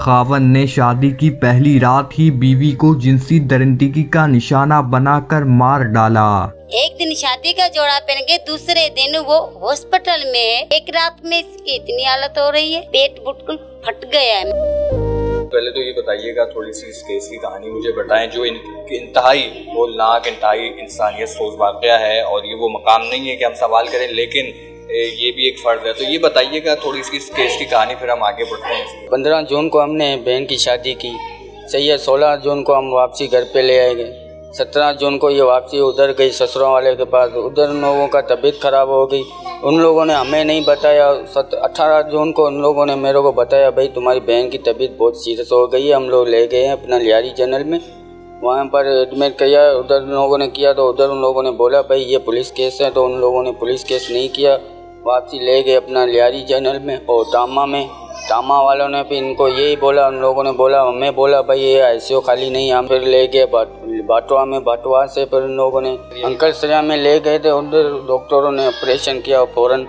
खावन ने शादी की पहली रात ही बीवी को जिनसी दरिंदगी का निशाना बनाकर मार डाला। एक दिन शादी का जोड़ा पहन के दूसरे दिन वो हॉस्पिटल में है। एक रात में इसकी इतनी हालत हो रही है, पेट बिल्कुल फट गया है। पहले तो ये बताइएगा, थोड़ी सी इस केस की कहानी मुझे बताएं जो इंतहाई होलनाक, इंतहाई इंसानियत सोच वाक़या है। और ये वो मकाम नहीं है कि हम सवाल करें, लेकिन ये भी एक फ़र्ज है। तो ये बताइएगा थोड़ी सी इस केस की कहानी, फिर हम आगे बढ़ते हैं। 15 जून को हमने बहन की शादी की, सही है। 16 जून को हम वापसी घर पे ले आए गए। 17 जून को ये वापसी उधर गई ससुरों वाले के पास। उधर लोगों का तबीयत ख़राब हो गई, उन लोगों ने हमें नहीं बताया। 18 जून को उन लोगों ने मेरे को बताया, भाई तुम्हारी बहन की तबीयत बहुत सीरियस हो गई है। हम लोग ले गए हैं अपना लियारी जनरल में, वहाँ पर एडमिट किया। उधर लोगों ने किया तो उधर उन लोगों ने बोला भाई ये पुलिस केस है, तो उन लोगों ने पुलिस केस नहीं किया। वापसी ले गए अपना लियारी जनरल में। और टामा वालों ने भी इनको यही बोला, उन लोगों ने बोला, हमें बोला भाई ये ICU खाली नहीं। हम फिर ले गए बाटवा से फिर उन लोगों ने अंकल सरिया में ले गए थे। उधर डॉक्टरों ने ऑपरेशन किया फ़ौरन।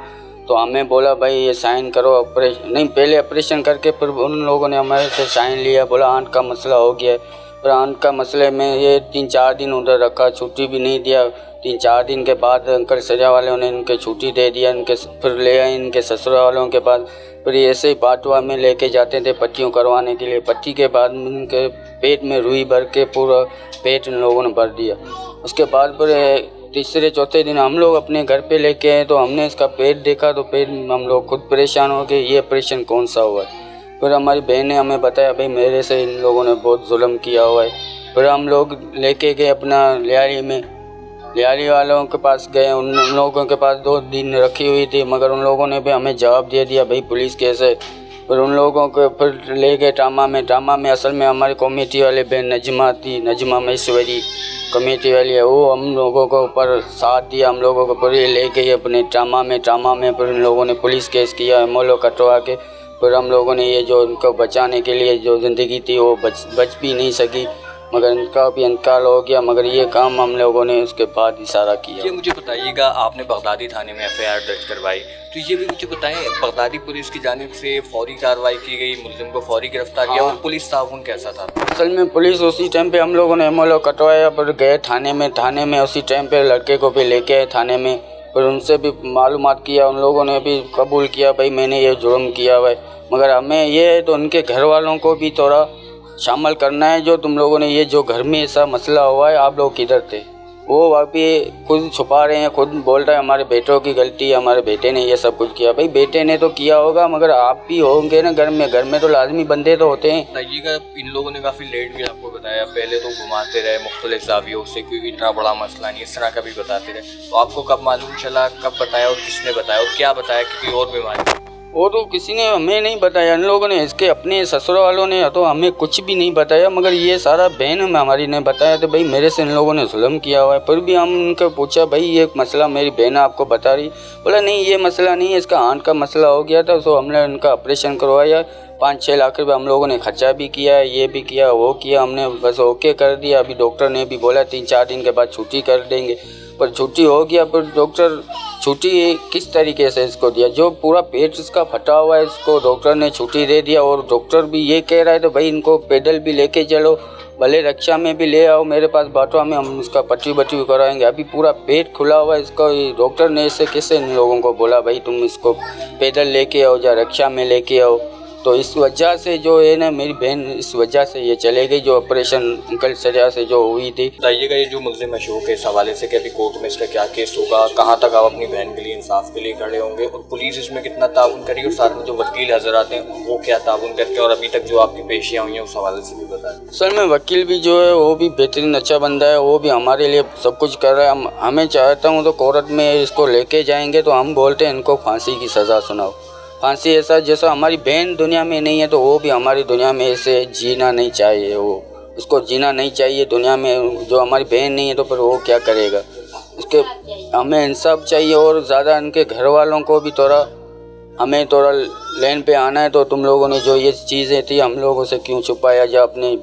तो हमें बोला भाई ये साइन करो, ऑपरेशन नहीं, पहले ऑपरेशन करके फिर उन लोगों ने हमारे से साइन लिया। बोला आंट का मसला हो गया है। फिर आंट का मसले में ये 3-4 दिन उधर रखा, छुट्टी भी नहीं दिया। 3-4 दिन के बाद अंकल सरिया वालों ने इनके छुट्टी दे दिया। इनके फिर ले आए इनके ससुर वालों के पास। फिर ऐसे ही बाटवा में लेके जाते थे पट्टियों करवाने के लिए। पट्टी के बाद इनके पेट में रुई भर के पूरा पेट इन लोगों ने भर दिया। उसके बाद फिर तीसरे चौथे दिन हम लोग अपने घर पे लेके आए, तो हमने इसका पेट देखा तो पेट हम लोग खुद परेशान हो गए, ये ऑपरेशन कौन सा हुआ है। फिर हमारी बहन ने हमें बताया भाई मेरे से इन लोगों ने बहुत जुल्म किया हुआ है। फिर हम लोग लेके गए अपना लियारी में, लियारी वालों के पास गए। उन लोगों के पास 2 दिन रखी हुई थी, मगर उन लोगों ने भी हमें जवाब दे दिया भाई पुलिस केस है। फिर उन लोगों को फिर ले गए टामा में असल में हमारी कमेटी वाले बहन नजमा महेश्वरी कमेटी वाली है, वो हम लोगों को ऊपर साथ दिया। हम लोगों को पूरी ले गई अपने टामा में। फिर उन लोगों ने पुलिस केस किया, मोलो कटवा के। फिर हम लोगों ने ये जो उनको बचाने के लिए जो ज़िंदगी थी वो बच भी नहीं सकी, मगर इनका भी इंतकाल हो गया। मगर ये काम हम लोगों ने उसके बाद इशारा किया। ये मुझे बताइएगा, आपने बगदादी थाने में FIR दर्ज करवाई, तो ये भी मुझे बताएं बगदादी पुलिस की जानिब से फौरी कार्रवाई की गई, मुलजिम को फौरी गिरफ्तार किया, और पुलिस ताउन कैसा था? असल में पुलिस उसी टाइम पे हम लोगों ने MLO कटवाया, पर गए थाने में उसी टाइम पे लड़के को भी लेके आए थाने में। फिर उनसे भी मालूमात किया, उन लोगों ने भी कबूल किया भाई मैंने ये जुर्म किया हुआ है। मगर हमें ये है तो उनके घर वालों को भी थोड़ा शामिल करना है। जो तुम लोगों ने ये जो घर में ऐसा मसला हुआ है, आप लोग किधर थे? वो अभी खुद छुपा रहे हैं, खुद बोल रहे हैं हमारे बेटों की गलती है, हमारे बेटे ने ये सब कुछ किया। भाई बेटे ने तो किया होगा, मगर आप भी होंगे ना घर में तो लाजमी बंदे तो होते हैं। बताइएगा, इन लोगों ने काफ़ी लेट भी आपको बताया, पहले तो घुमाते रहे मुख्तलिफ ज़ावियों से, क्योंकि इतना बड़ा मसला नहीं, इस तरह का भी बताते रहे। तो आपको कब मालूम चला, कब बताया और किसने बताया, और क्या बताया कि कोई और बीमारी? वो तो किसी ने हमें नहीं बताया, इन लोगों ने, इसके अपने ससुर वालों ने तो हमें कुछ भी नहीं बताया। मगर ये सारा बहन हमारी ने बताया तो भाई मेरे से इन लोगों ने जुल्म किया हुआ है। फिर भी हम उनको पूछा भाई ये मसला मेरी बहन आपको बता रही, बोला नहीं ये मसला नहीं है, इसका आंट का मसला हो गया था। तो हमने उनका ऑपरेशन करवाया, 5-6 लाख रुपये हम लोगों ने खर्चा भी किया है, ये भी किया वो किया, हमने बस ओके कर दिया। अभी डॉक्टर ने भी बोला 3-4 दिन के बाद छुट्टी कर देंगे, पर छुट्टी हो गया। फिर डॉक्टर छुट्टी किस तरीके से इसको दिया, जो पूरा पेट इसका फटा हुआ है इसको डॉक्टर ने छुट्टी दे दिया। और डॉक्टर भी ये कह रहा है तो भाई इनको पैदल भी लेके चलो, भले रक्षा में भी ले आओ मेरे पास बाटवा में, हम इसका पट्टी कराएंगे। अभी पूरा पेट खुला हुआ है इसका। डॉक्टर ने ऐसे कैसे इन लोगों को बोला भाई तुम इसको पैदल लेके आओ या रक्षा में लेके आओ। तो इस वजह से जो है ना मेरी बहन, इस वजह से ये चले गई, जो ऑपरेशन अंकल सरिया से जो हुई थी। बताइएगा ये जो मुलजिम अशोक है, इस हवाले से कि अभी कोर्ट में इसका क्या केस होगा, कहाँ तक आप अपनी बहन के लिए इंसाफ के लिए खड़े होंगे, और पुलिस इसमें कितना ताउन करेगी, और साथ में जो वकील हजरात हैं वो क्या ताउन करके, और अभी तक जो आपकी पेशियाँ हुई हैं उस हवाले से भी बताएं। सर में वकील भी जो है वो भी बेहतरीन अच्छा बंदा है, वो भी हमारे लिए सब कुछ कर रहा है। हमें चाहता हूँ तो कोर्ट में इसको लेके जाएंगे तो हम बोलते हैं इनको फांसी की सज़ा सुनाओ। फांसी ऐसा जैसा हमारी बहन दुनिया में नहीं है तो वो भी हमारी दुनिया में ऐसे जीना नहीं चाहिए, वो उसको जीना नहीं चाहिए दुनिया में। जो हमारी बहन नहीं है तो फिर वो क्या करेगा, उसके हमें इंसाफ चाहिए। और ज़्यादा इनके घर वालों को भी हमें थोड़ा लाइन पे आना है। तो तुम लोगों ने जो ये चीज़ें थी हम लोगों से क्यों छुपाया, या अपने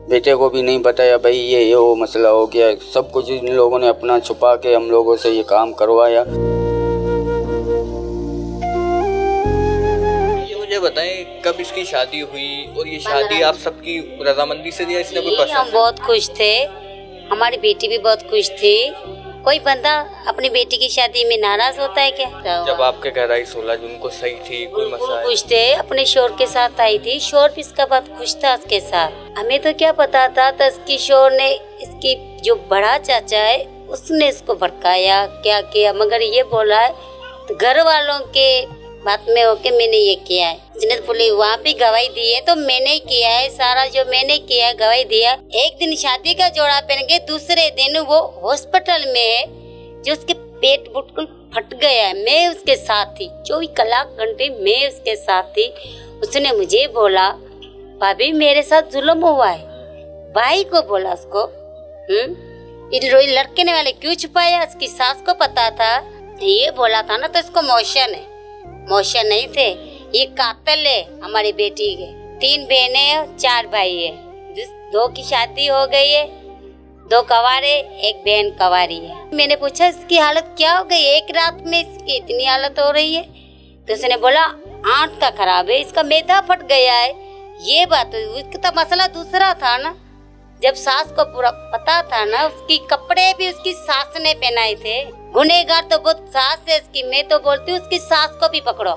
बेटे को भी नहीं बताया भाई ये वो मसला हो गया, सब कुछ इन लोगों ने अपना छुपा के हम लोगों से ये काम करवाया। बताएं कब जब इसकी शादी हुई और ये शादी आप सबकी रजामंदी से दिया, इसने कोई हम पसंद? बहुत खुश थे, हमारी बेटी भी बहुत खुश थी। कोई बंदा अपनी बेटी की शादी में नाराज होता है क्या? जब आपके घर आई 16 जून को सही थी, कोई मसला है? खुश थे, अपने शोर के साथ आई थी, शोर भी इसका बहुत खुश था उसके साथ। हमें तो क्या पता था, तो इसकी शोर ने, इसकी जो बड़ा चाचा है उसने इसको भड़काया, क्या किया, मगर ये बोला है तो घर वालों के बात में होके मैंने ये किया है। इसने बोले वहाँ पे गवाही दी है तो मैंने ही किया है, सारा जो मैंने किया है गवाही दिया। एक दिन शादी का जोड़ा पहन के दूसरे दिन वो हॉस्पिटल में है, जो उसके पेट बिल्कुल फट गया है। मैं उसके साथ थी, 24 घंटे मैं उसके साथ थी। उसने मुझे बोला भाभी मेरे साथ जुल्म हुआ है, भाई को बोला उसको। इन लड़के ने वाले क्यों छुपाया, उसकी सास को पता था, ये बोला था ना, तो इसको मोशन है, मोशन नहीं थे। ये कातिल है हमारी बेटी के। 3 बहनें हैं, 4 भाई है, 2 की शादी हो गई है, 2 कवारे, 1 बहन कवारी है। मैंने पूछा इसकी हालत क्या हो गई, एक रात में इसकी इतनी हालत हो रही है? तो उसने बोला आंत का खराब है, इसका मैदा फट गया है। ये बात हुई, उसका तो मसला दूसरा था ना, जब सास को पूरा पता था ना, उसकी कपड़े भी उसकी सास ने पहनाए थे। गुनहगार तो बहुत सास है इसकी, मैं तो बोलती हूँ उसकी सास को भी पकड़ो।